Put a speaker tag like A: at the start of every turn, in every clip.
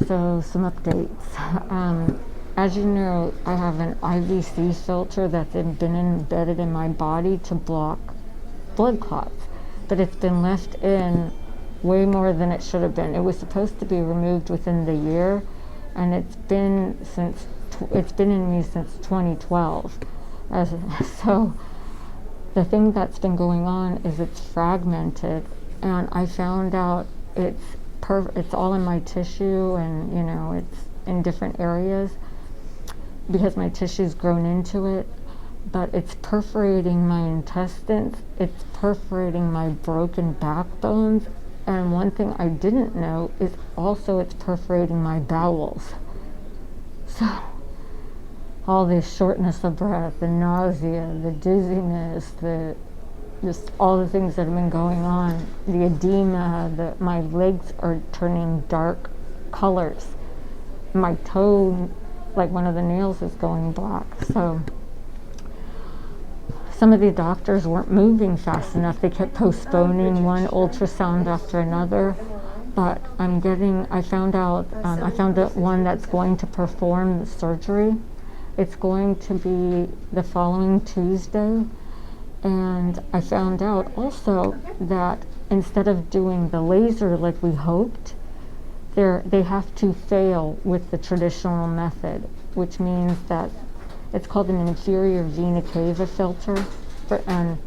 A: So some updates. As you know, I have an IVC filter that's been embedded in my body to block blood clots, but it's been left in way more than it should have been. It was supposed to be removed within the year, and it's been in me since 2012. So the thing that's been going on is it's fragmented, and I found out it's all in my tissue, and you know, it's in different areas because my tissue's grown into it, but it's perforating my intestines, it's perforating my broken backbones, and one thing I didn't know is also it's perforating my bowels. So all this shortness of breath, the nausea, the dizziness, just all the things that have been going on, the edema, my legs are turning dark colors. My toe, like one of the nails, is going black. So some of the doctors weren't moving fast enough. They kept postponing one ultrasound after another. But I found out one that's going to perform the surgery. It's going to be the following Tuesday. And I found out also that instead of doing the laser like we hoped, they have to fail with the traditional method, which means that it's called an inferior vena cava filter. And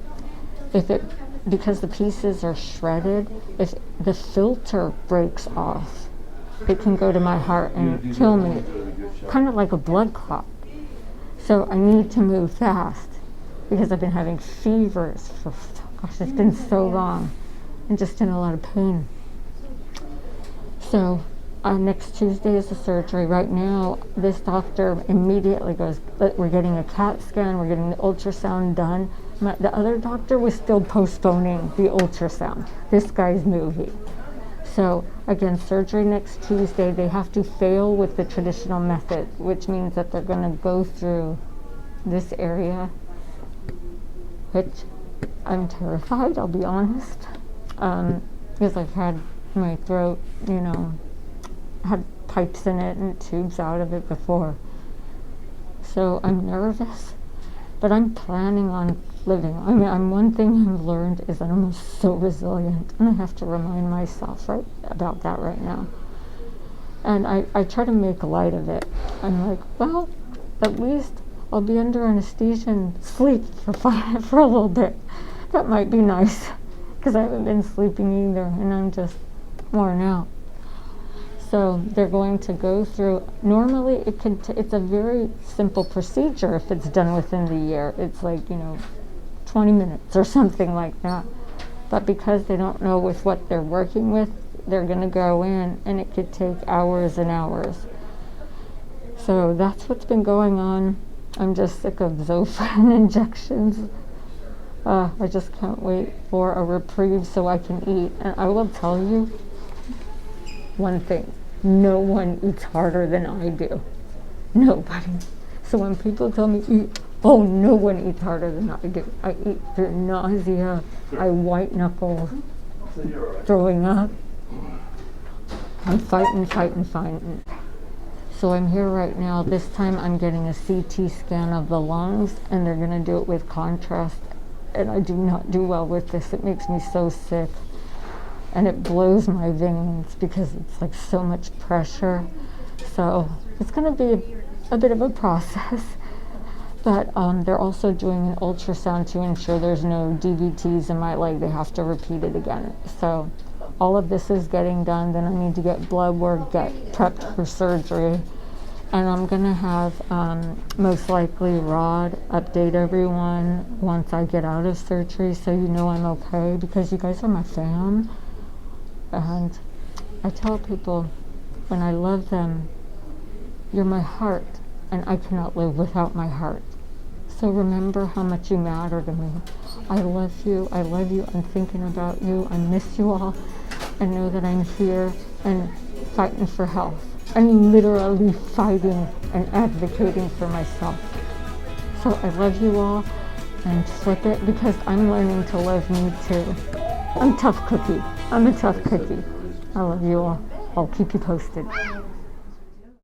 A: because the pieces are shredded, if the filter breaks off, it can go to my heart and kill me, kind of like a blood clot. So I need to move fast because I've been having fevers for, gosh, it's been so long, and just in a lot of pain. So next Tuesday is the surgery. Right now, this doctor immediately goes, we're getting a CAT scan, we're getting the ultrasound done. The other doctor was still postponing the ultrasound. This guy's moving. So again, surgery next Tuesday. They have to fail with the traditional method, which means that they're going to go through this area, which I'm terrified, I'll be honest, because I've had my throat, had pipes in it and tubes out of it before. So I'm nervous, but I'm planning on living. I mean, one thing I've learned is that I'm so resilient, and I have to remind myself about that right now. And I try to make light of it. I'm like, well, at least I'll be under anesthesia and sleep for a little bit. That might be nice, because I haven't been sleeping either, and I'm just worn out. So they're going to go through, normally it's a very simple procedure if it's done within the year. It's like, 20 minutes or something like that. But because they don't know with what they're working with, they're going to go in, and it could take hours and hours. So that's what's been going on. I'm just sick of Zofran injections. I just can't wait for a reprieve so I can eat. And I will tell you one thing. No one eats harder than I do. Nobody. So when people tell me eat, oh, no one eats harder than I do. I eat through nausea. I white knuckle, throwing up. I'm fighting. So I'm here right now. This time I'm getting a CT scan of the lungs, and they're going to do it with contrast. And I do not do well with this. It makes me so sick. And it blows my veins because it's like so much pressure. So it's going to be a bit of a process. But they're also doing an ultrasound to ensure there's no DVTs in my leg. They have to repeat it again. So all of this is getting done. Then I need to get blood work, get prepped for surgery. And I'm going to have most likely Rod update everyone once I get out of surgery, so you know I'm okay, because you guys are my fam. And I tell people when I love them, you're my heart, and I cannot live without my heart. So remember how much you matter to me. I love you. I'm thinking about you. I miss you all. And know that I'm here and fighting for health. I'm literally fighting and advocating for myself. So I love you all, and flip it, because I'm learning to love me too. I'm a tough cookie. I love you all. I'll keep you posted.